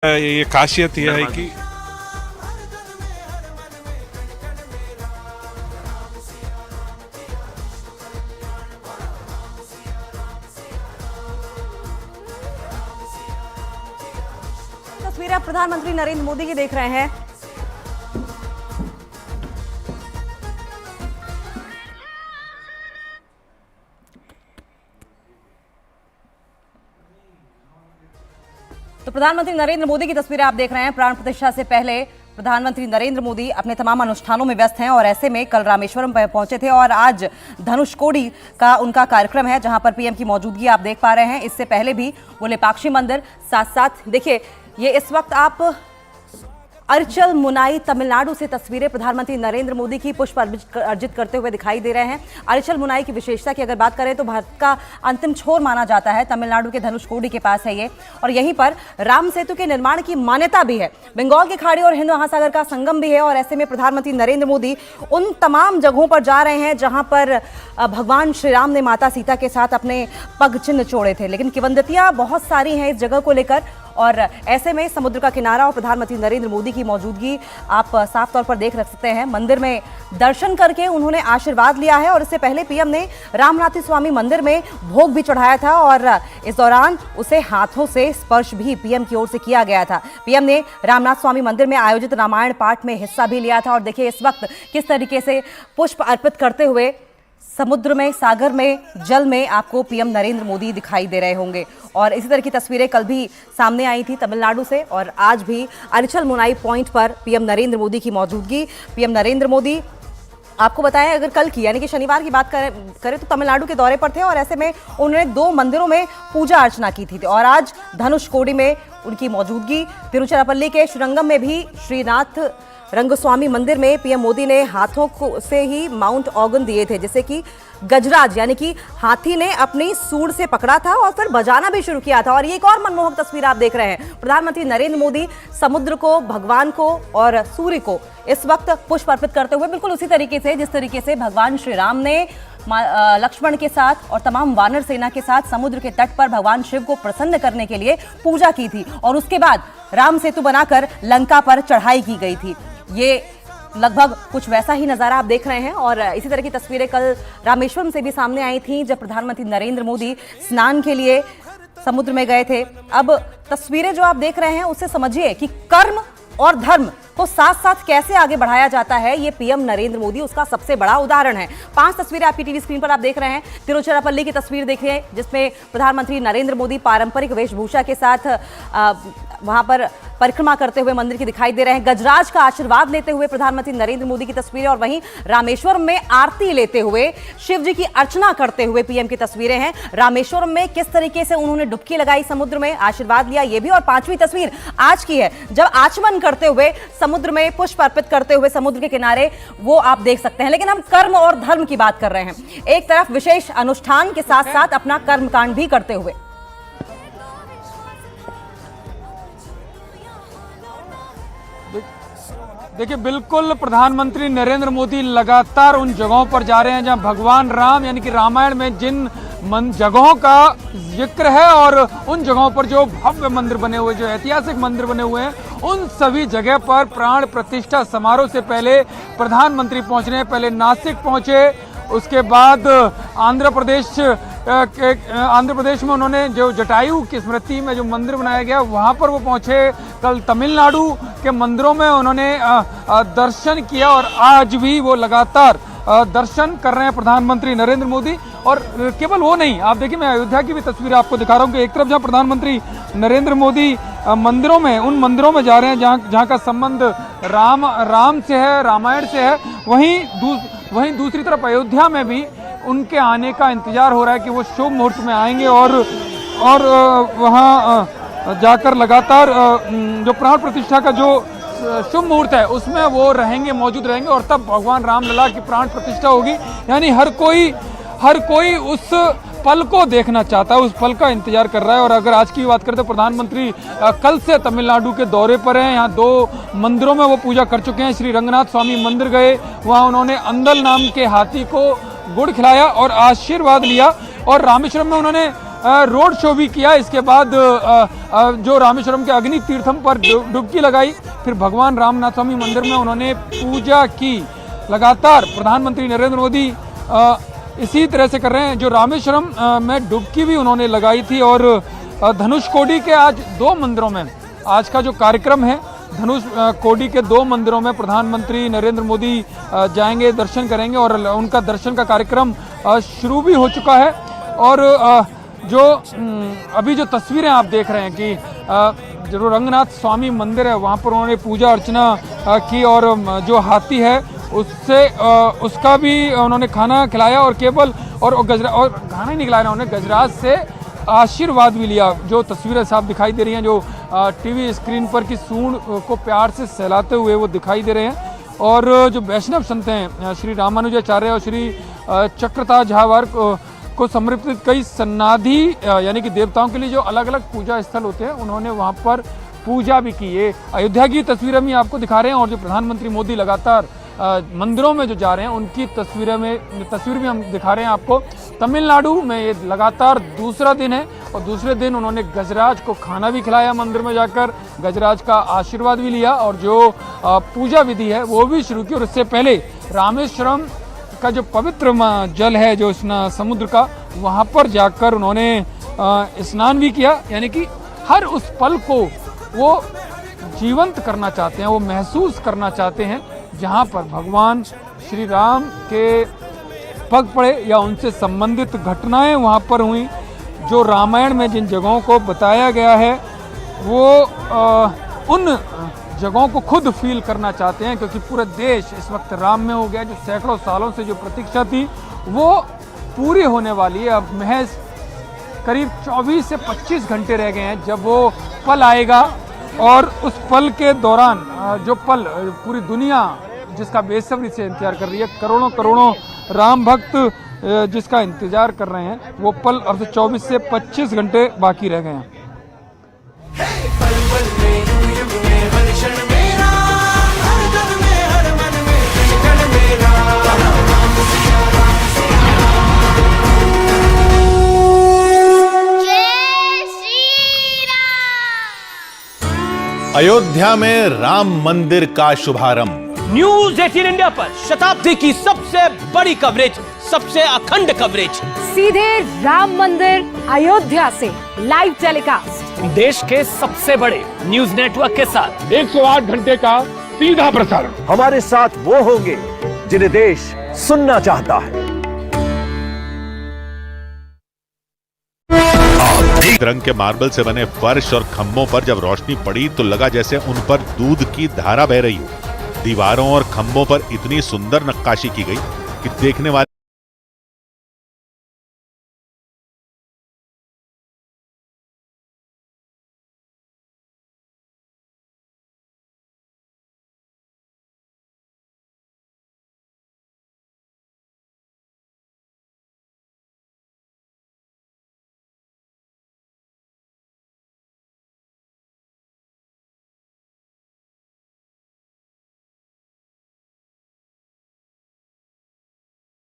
ये खासियत यह है कि तस्वीरें आप प्रधानमंत्री नरेंद्र मोदी की देख रहे हैं। तो प्रधानमंत्री नरेंद्र मोदी की तस्वीरें आप देख रहे हैं। प्राण प्रतिष्ठा से पहले प्रधानमंत्री नरेंद्र मोदी अपने तमाम अनुष्ठानों में व्यस्त हैं और ऐसे में कल रामेश्वरम पहुंचे थे और आज धनुषकोडी का उनका कार्यक्रम है जहां पर पीएम की मौजूदगी आप देख पा रहे हैं। इससे पहले भी वो लेपाक्षी मंदिर, साथ साथ देखिए ये इस वक्त आप अरचल मुनाई तमिलनाडु से तस्वीरें प्रधानमंत्री नरेंद्र मोदी की पुष्प अर्जित करते हुए दिखाई दे रहे हैं। अरचल मुनाई की विशेषता की अगर बात करें तो भारत का अंतिम छोर माना जाता है। तमिलनाडु के धनुषकोडी के पास है ये, और यहीं पर राम सेतु के निर्माण की मान्यता भी है। बंगाल की खाड़ी और हिंद महासागर का संगम भी है और ऐसे में प्रधानमंत्री नरेंद्र मोदी उन तमाम जगहों पर जा रहे हैं जहां पर भगवान श्री राम ने माता सीता के साथ अपने पग चिन्ह छोड़े थे। लेकिन किंवदंतियां बहुत सारी हैं इस जगह को लेकर, और ऐसे में समुद्र का किनारा और प्रधानमंत्री नरेंद्र मोदी की मौजूदगी आप साफ तौर पर देख सकते हैं। मंदिर में दर्शन करके उन्होंने आशीर्वाद लिया है और इससे पहले पीएम ने रामनाथी स्वामी मंदिर में भोग भी चढ़ाया था और इस दौरान उसे हाथों से स्पर्श भी पीएम की ओर से किया गया था। पीएम ने रामनाथ स्वामी मंदिर में आयोजित रामायण पाठ में हिस्सा भी लिया था और देखिए इस वक्त किस तरीके से पुष्प अर्पित करते हुए समुद्र में, सागर में, जल में आपको पीएम नरेंद्र मोदी दिखाई दे रहे होंगे। और इसी तरह की तस्वीरें कल भी सामने आई थी तमिलनाडु से, और आज भी अरचल मुनाई पॉइंट पर पीएम नरेंद्र मोदी की मौजूदगी। पीएम नरेंद्र मोदी आपको बताएं, अगर कल की यानी कि शनिवार की बात करें तो तमिलनाडु के दौरे पर थे और ऐसे में उन्होंने 2 मंदिरों में पूजा अर्चना की थी और आज धनुषकोडी में उनकी मौजूदगी। तिरुचिरापल्ली के श्रीरंगम में भी श्रीनाथ रंगस्वामी मंदिर में पीएम मोदी ने हाथों से ही माउंट ऑर्गन दिए थे, जैसे कि गजराज, यानी कि हाथी ने अपनी सूंड से पकड़ा था और फिर बजाना भी शुरू किया था। और ये एक और मनमोहक तस्वीर आप देख रहे हैं। प्रधानमंत्री नरेंद्र मोदी समुद्र को, भगवान को और सूर्य को इस वक्त पुष्प अर्पित करते हुए बिल्कुल उसी तरीके से जिस तरीके से भगवान श्री राम ने लक्ष्मण के साथ और तमाम वानर सेना के साथ समुद्र के तट पर भगवान शिव को प्रसन्न करने के लिए पूजा की थी और उसके बाद राम सेतु बनाकर लंका पर चढ़ाई की गई थी। ये लगभग कुछ वैसा ही नजारा आप देख रहे हैं। और इसी तरह की तस्वीरें कल रामेश्वरम से भी सामने आई थी जब प्रधानमंत्री नरेंद्र मोदी स्नान के लिए समुद्र में गए थे। अब तस्वीरें जो आप देख रहे हैं उससे समझिए कि कर्म और धर्म को साथ साथ कैसे आगे बढ़ाया जाता है, ये पीएम नरेंद्र मोदी उसका सबसे बड़ा उदाहरण है। 5 तस्वीरें आपकी टीवी स्क्रीन पर आप देख रहे हैं। तिरुचिरापल्ली की तस्वीर देखिए जिसमें प्रधानमंत्री नरेंद्र मोदी पारंपरिक वेशभूषा के साथ वहां पर परिक्रमा करते हुए मंदिर की दिखाई दे रहे हैं। गजराज का आशीर्वाद लेते हुए प्रधानमंत्री नरेंद्र मोदी की तस्वीरें, और वहीं रामेश्वरम में आरती लेते हुए शिव जी की अर्चना करते हुए पीएम की तस्वीरें हैं। रामेश्वरम में किस तरीके से उन्होंने डुबकी लगाई समुद्र में, आशीर्वाद लिया, ये भी। और 5वीं तस्वीर आज की है जब आचमन करते हुए समुद्र में पुष्प अर्पित करते हुए समुद्र के किनारे, वो आप देख सकते हैं। लेकिन हम कर्म और धर्म की बात कर रहे हैं, एक तरफ विशेष अनुष्ठान के साथ साथ अपना कर्मकांड भी करते हुए। देखिए, बिल्कुल प्रधानमंत्री नरेंद्र मोदी लगातार उन जगहों पर जा रहे हैं जहां भगवान राम यानी कि रामायण में जिन जगहों का जिक्र है और उन जगहों पर जो भव्य मंदिर बने हुए, जो ऐतिहासिक मंदिर बने हुए हैं, उन सभी जगह पर प्राण प्रतिष्ठा समारोह से पहले प्रधानमंत्री पहुंच रहे हैं। पहले नासिक पहुंचे, उसके बाद आंध्र प्रदेश में उन्होंने जो जटायु की स्मृति में जो मंदिर बनाया गया वहां पर वो पहुंचे। कल तमिलनाडु के मंदिरों में उन्होंने दर्शन किया और आज भी वो लगातार दर्शन कर रहे हैं प्रधानमंत्री नरेंद्र मोदी। और केवल वो नहीं, आप देखिए, मैं अयोध्या की भी तस्वीर आपको दिखा रहा हूँ कि एक तरफ जहाँ प्रधानमंत्री नरेंद्र मोदी मंदिरों में, उन मंदिरों में जा रहे हैं जहाँ का संबंध राम से है, रामायण से है, वहीं दूसरी तरफ अयोध्या में भी उनके आने का इंतजार हो रहा है कि वो शुभ मुहूर्त में आएंगे और वहाँ जाकर लगातार जो प्राण प्रतिष्ठा का जो शुभ मुहूर्त है उसमें वो रहेंगे, मौजूद रहेंगे और तब भगवान रामलला की प्राण प्रतिष्ठा होगी। यानी हर कोई उस पल को देखना चाहता है, उस पल का इंतजार कर रहा है। और अगर आज की बात करें तो प्रधानमंत्री कल से तमिलनाडु के दौरे पर हैं। यहाँ 2 मंदिरों में वो पूजा कर चुके हैं। श्री रंगनाथ स्वामी मंदिर गए, वहाँ उन्होंने अंदल नाम के हाथी को गुड़ खिलाया और आशीर्वाद लिया। और रामेश्वरम में उन्होंने रोड शो भी किया। इसके बाद जो रामेश्वरम के अग्नि तीर्थम पर डुबकी लगाई, फिर भगवान रामनाथ स्वामी मंदिर में उन्होंने पूजा की। लगातार प्रधानमंत्री नरेंद्र मोदी इसी तरह से कर रहे हैं। जो रामेश्वरम में डुबकी भी उन्होंने लगाई थी। और धनुषकोडी के आज 2 मंदिरों में आज का जो कार्यक्रम है, धनुषकोडी के 2 मंदिरों में प्रधानमंत्री नरेंद्र मोदी जाएंगे, दर्शन करेंगे और उनका दर्शन का कार्यक्रम शुरू भी हो चुका है। और जो अभी जो तस्वीरें आप देख रहे हैं कि जो रंगनाथ स्वामी मंदिर है वहाँ पर उन्होंने पूजा अर्चना की और जो हाथी है उससे उसका भी उन्होंने खाना खिलाया और केवल और खाना ही नहीं खिलाया, उन्होंने गजराज से आशीर्वाद भी लिया। जो तस्वीरें साफ दिखाई दे रही हैं, जो टीवी स्क्रीन पर की सूंड को प्यार से सहलाते हुए वो दिखाई दे रहे हैं। और जो वैष्णव संत हैं श्री रामानुजाचार्य और श्री चक्रता झावर को समर्पित कई सन्नाधि यानी कि देवताओं के लिए जो अलग अलग पूजा स्थल होते हैं, उन्होंने वहाँ पर पूजा भी की। ये अयोध्या की तस्वीरें हम आपको दिखा रहे हैं और जो प्रधानमंत्री मोदी लगातार मंदिरों में जो जा रहे हैं उनकी तस्वीर भी हम दिखा रहे हैं आपको। तमिलनाडु में ये लगातार दूसरा दिन है और दूसरे दिन उन्होंने गजराज को खाना भी खिलाया, मंदिर में जाकर गजराज का आशीर्वाद भी लिया और जो पूजा विधि है वो भी शुरू की। और इससे पहले रामेश्वरम का जो पवित्र जल है जो समुद्र का, वहाँ पर जाकर उन्होंने स्नान भी किया। यानी कि हर उस पल को वो जीवंत करना चाहते हैं, वो महसूस करना चाहते हैं जहाँ पर भगवान श्री राम के पग पड़े या उनसे संबंधित घटनाएं वहाँ पर हुई। जो रामायण में जिन जगहों को बताया गया है वो उन जगहों को खुद फील करना चाहते हैं, क्योंकि पूरा देश इस वक्त राम में हो गया। जो सैकड़ों सालों से जो प्रतीक्षा थी वो पूरी होने वाली है। अब महज करीब 24 से 25 घंटे रह गए हैं जब वो पल आएगा और उस पल के दौरान जो पल पूरी दुनिया जिसका बेसब्री से इंतजार कर रही है, करोड़ों राम भक्त जिसका इंतजार कर रहे हैं, वो पल अब से 24 से 25 घंटे बाकी रह गए हैं। अयोध्या में राम मंदिर का शुभारंभ। न्यूज 18 इंडिया पर शताब्दी की सबसे बड़ी कवरेज, सबसे अखंड कवरेज, सीधे राम मंदिर अयोध्या से लाइव टेलीकास्ट, देश के सबसे बड़े न्यूज नेटवर्क के साथ 108 घंटे का सीधा प्रसारण। हमारे साथ वो होंगे जिन्हें देश सुनना चाहता है। रंग के मार्बल से बने फर्श और खंभों पर जब रोशनी पड़ी तो लगा जैसे उन पर दूध की धारा बह रही हो। दीवारों और खंभों पर इतनी सुंदर नक्काशी की गई कि देखने वाले